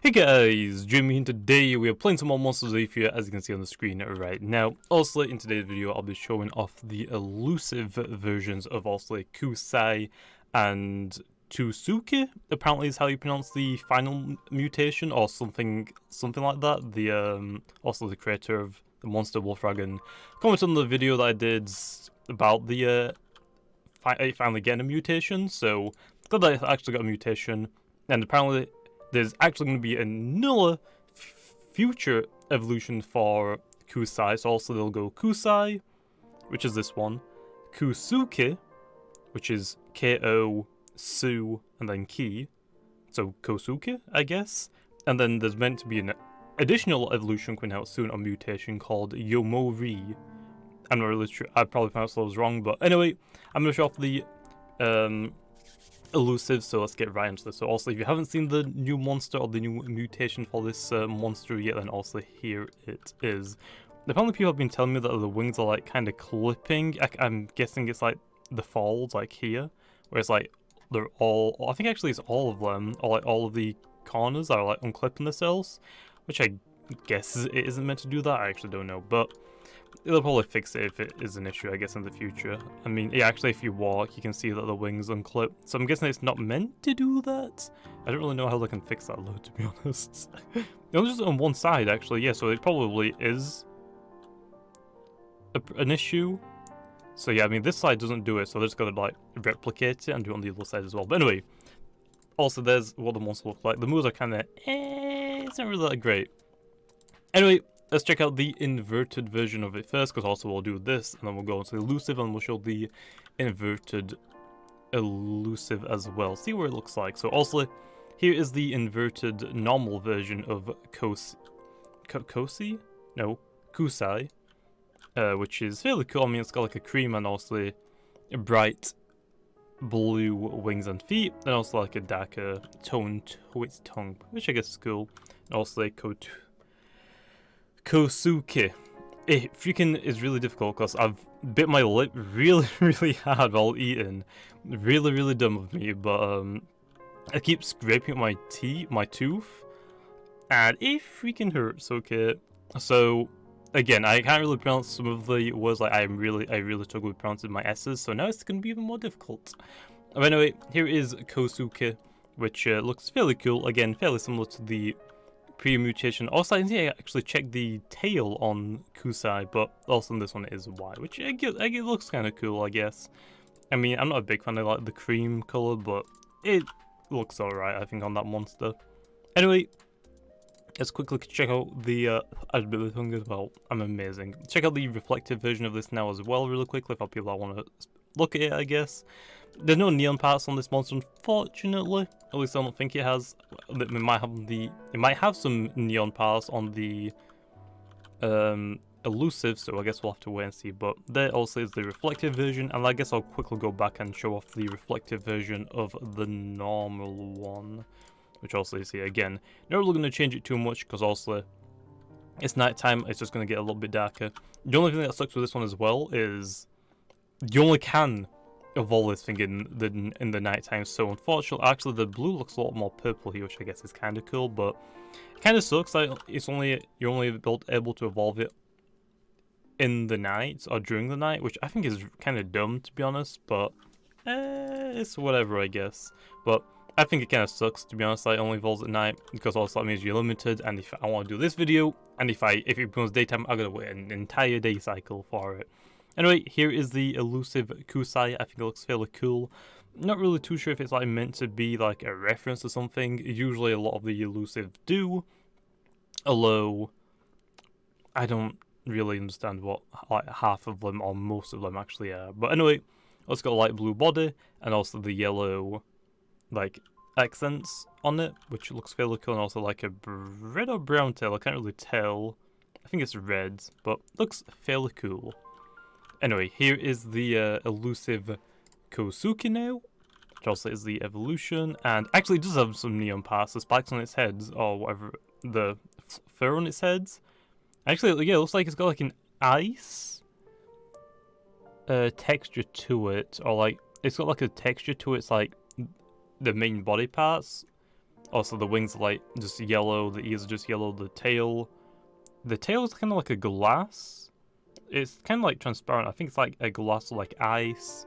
Hey guys, Jamiy, and today we are playing some more Monsters of Etheria, as you can see on the screen right now. Also, in today's video, I'll be showing off the elusive versions of also Kusai and Koutsuki. Apparently, is how you pronounce the final mutation, or something like that. The also the creator of the monster Wolf Dragon commented on the video that I did about the finally getting a mutation. So glad that I actually got a mutation, and apparently there's actually going to be another future evolution for Kusai. So also they'll go Kusai, which is this one, Koutsuki, which is Ko, Su, and then Ki, so Koutsuki, I guess. And then there's meant to be an additional evolution coming out soon, a mutation called Yomori. I'm not really sure, I probably pronounced those wrong, but anyway, I'm going to show off the elusive, so let's get right into this. So also, if you haven't seen the new monster or the new mutation for this monster yet, then also here it is. Apparently people have been telling me that the wings are like kind of clipping. I'm guessing it's like the folds like here, where it's like they're all, I think actually it's all of them, or like all of the corners are like unclipping themselves, which I guess it isn't meant to do that. I actually don't know, but they'll probably fix it if it is an issue, I guess, in the future. I mean, yeah, actually, if you walk, you can see that the wings unclip. So I'm guessing it's not meant to do that. I don't really know how they can fix that, though, to be honest. It's just on one side, actually. Yeah, so it probably is an issue. So yeah, I mean, this side doesn't do it, so they're just gonna, like, replicate it and do it on the other side as well. But anyway, also, there's what the monster looks like. The moves are kind of, it's not really that great. Anyway, let's check out the inverted version of it first, because also we'll do this, and then we'll go into the elusive, and we'll show the inverted elusive as well. See what it looks like. So also, here is the inverted normal version of Kusai, which is fairly cool. I mean, it's got like a cream and also bright blue wings and feet, and also like a darker tone to its tongue, which I guess is cool. And also a Koutsuki. It freaking is really difficult because I've bit my lip really hard while eating. Really dumb of me, but I keep scraping my tooth, and it freaking hurts. Okay, so again, I can't really pronounce some of the words. Like I really struggle with pronouncing my S's, so now it's gonna be even more difficult. But anyway, here is Koutsuki, which looks fairly cool. Again, fairly similar to the pre-mutation. Also, I think I actually checked the tail on Kusai, but also in this one it is white, which I guess it looks kind of cool, I guess. I mean, I'm not a big fan of like the cream color, but it looks alright, I think, on that monster. Anyway, let's quickly check out the I'm really hungry. Well, I'm amazing. Check out the reflective version of this now as well, really quickly, for people that want to look at it, I guess. There's no neon parts on this monster, unfortunately. At least I don't think it has. It might have some neon parts on the elusive, so I guess we'll have to wait and see. But there also is the reflective version, and I guess I'll quickly go back and show off the reflective version of the normal one, which also you see again. Not really going to change it too much because also it's nighttime. It's just going to get a little bit darker. The only thing that sucks with this one as well is you only can evolve this thing in the nighttime, so unfortunately, actually the blue looks a lot more purple here, which I guess is kind of cool, but it kind of sucks that you're only able to evolve it in the night or during the night, which I think is kind of dumb, to be honest, but it's whatever, I guess. But I think it kind of sucks, to be honest, that it only evolves at night, because also that means you're limited, and if I want to do this video, and if it becomes daytime, I gotta wait an entire day cycle for it. Anyway, here is the elusive Kusai. I think it looks fairly cool. Not really too sure if it's like meant to be like a reference to something. Usually a lot of the elusive do, although I don't really understand what like half of them or most of them actually are. But anyway, it's got a light blue body and also the yellow like accents on it, which looks fairly cool, and also like a red or brown tail. I can't really tell. I think it's red, but looks fairly cool. Anyway, here is the elusive Koutsuki now, which also is the evolution, and actually it does have some neon parts, the spikes on its heads, or whatever, the fur on its heads. Actually, yeah, it looks like it's got like an ice texture to it, or like, it's got like a texture to its like the main body parts, Also, the wings are like just yellow, the ears are just yellow, the tail is kind of like a glass. It's kind of like transparent. I think it's like a glass like ice.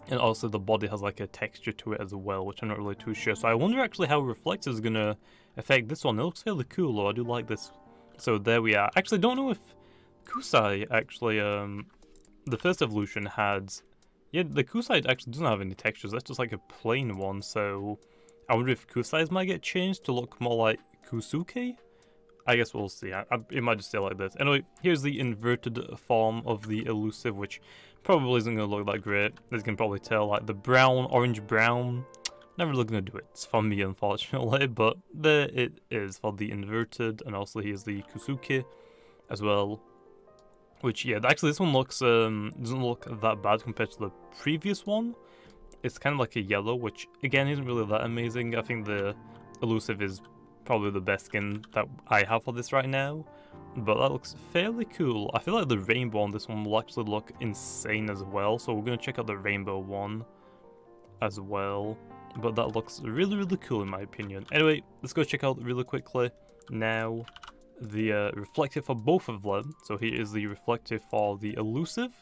And also the body has like a texture to it as well, which I'm not really too sure. So I wonder actually how Reflector is gonna affect this one. It looks fairly cool though, I do like this. So there we are. Actually, don't know if Kusai actually, the first evolution had... Yeah, the Kusai actually doesn't have any textures, that's just like a plain one, so... I wonder if Kusai's might get changed to look more like Koutsuki? I guess we'll see. It might just stay like this. Anyway, here's the inverted form of the Elusive, which probably isn't going to look that great. As you can probably tell, like the brown, orange-brown, never really going to do it for me, unfortunately, but there it is for the inverted, and also here's the Koutsuki as well. Which, yeah, actually this one looks, doesn't look that bad compared to the previous one. It's kind of like a yellow, which again isn't really that amazing. I think the Elusive is probably the best skin that I have for this right now, but that looks fairly cool. I feel like the rainbow on this one will actually look insane as well, so we're going to check out the rainbow one as well, but that looks really, really cool in my opinion. Anyway, let's go check out really quickly now the reflective for both of them. So here is the reflective for the Elusive,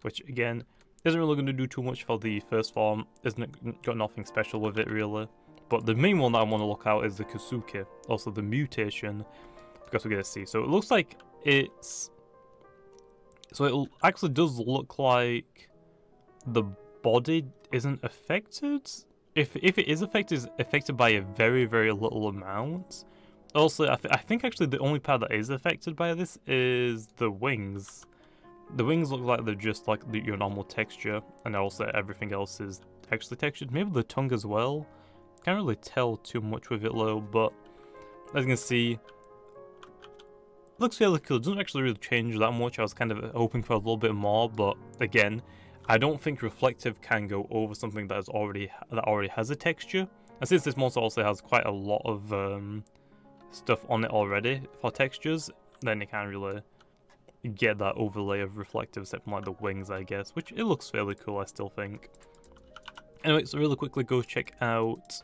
which again isn't really going to do too much for the first form, isn't got nothing special with it really. But the main one that I want to look out is the Koutsuki, also the mutation, because we're going to see. So it looks like it's... So it actually does look like the body isn't affected. If it is affected, it's affected by a very, very little amount. Also, I think actually the only part that is affected by this is the wings. The wings look like they're just like your normal texture, and also everything else is actually textured. Maybe the tongue as well. Can't really tell too much with it though, but as you can see, looks fairly cool. It doesn't actually really change that much. I was kind of hoping for a little bit more, but again, I don't think reflective can go over something that already has a texture. And since this monster also has quite a lot of stuff on it already for textures, then it can't really get that overlay of reflective except from like the wings, I guess, which it looks fairly cool, I still think. Anyway, so really quickly go check out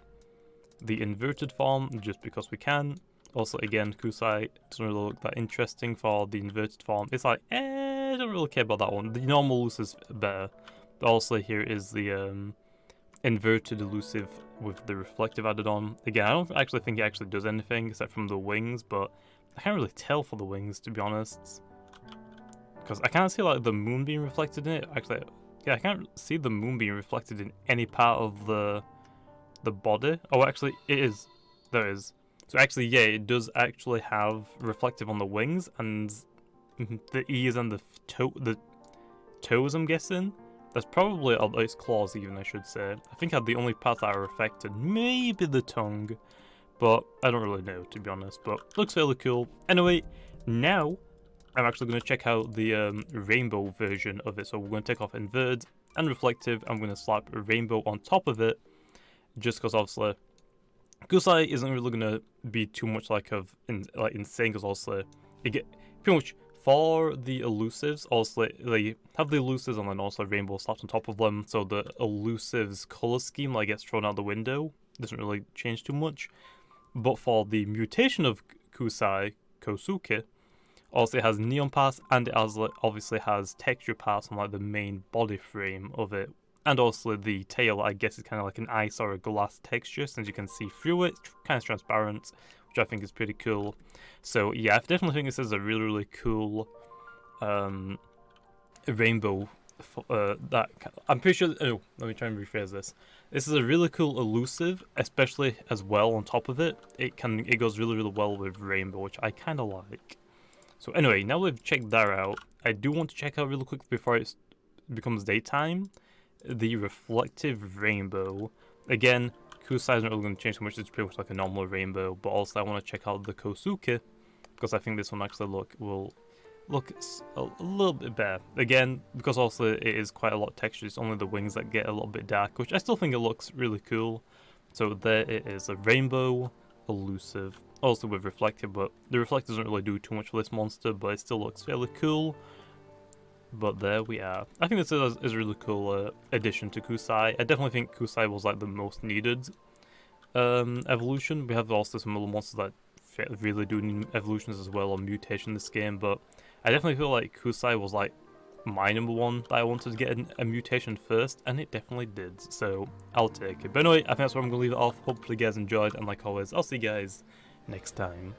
the inverted form just because we can. Also, again, Kusai doesn't really look that interesting for the inverted form. It's like, I don't really care about that one. The normal Elusive is better. But also here is the inverted Elusive with the reflective added on. Again, I don't actually think it actually does anything except from the wings, but I can't really tell for the wings, to be honest. Because I can't see like the moon being reflected in it. Actually, yeah, I can't see the moon being reflected in any part of the body. Oh, actually, it is. There is. So actually, yeah, it does actually have reflective on the wings and the ears and the toes, I'm guessing. That's probably its claws even, I should say. I think the only parts that are affected, maybe the tongue, but I don't really know, to be honest, but looks fairly cool. Anyway, now I'm actually going to check out the rainbow version of it. So we're going to take off invert and reflective. I'm going to slap a rainbow on top of it, just because obviously Kusai isn't really going to be too much like insane, because also you get pretty much for the elusives. Also, they have the elusives and then also rainbow slapped on top of them. So the elusives color scheme like gets thrown out the window. Doesn't really change too much. But for the mutation of Kusai Koutsuki, also it has neon parts and it has, obviously has texture parts on like the main body frame of it. And also the tail, I guess, is kind of like an ice or a glass texture, since you can see through it. It's kind of transparent, which I think is pretty cool. So yeah, I definitely think this is a really, really cool rainbow. I'm pretty sure. Oh, let me try and rephrase this. This is a really cool elusive, especially as well on top of it. It goes really, really well with rainbow, which I kind of like. So anyway, now we've checked that out, I do want to check out really quick before it becomes daytime, the reflective rainbow. Again, Kusai isn't really going to change too much, it's pretty much like a normal rainbow, but also I want to check out the Koutsuki, because I think this one actually will look a little bit better. Again, because also it is quite a lot of texture, it's only the wings that get a little bit dark, which I still think it looks really cool. So there it is, a rainbow elusive. Also with reflective, but the reflective doesn't really do too much for this monster, but it still looks fairly cool. But there we are. I think this is a really cool addition to Kusai. I definitely think Kusai was like the most needed evolution. We have also some other monsters that really do need evolutions as well, or mutation in this game, but I definitely feel like Kusai was like my number one that I wanted to get a mutation first, and it definitely did, so I'll take it. But anyway, I think that's where I'm going to leave it off. Hopefully you guys enjoyed, and like always, I'll see you guys next time.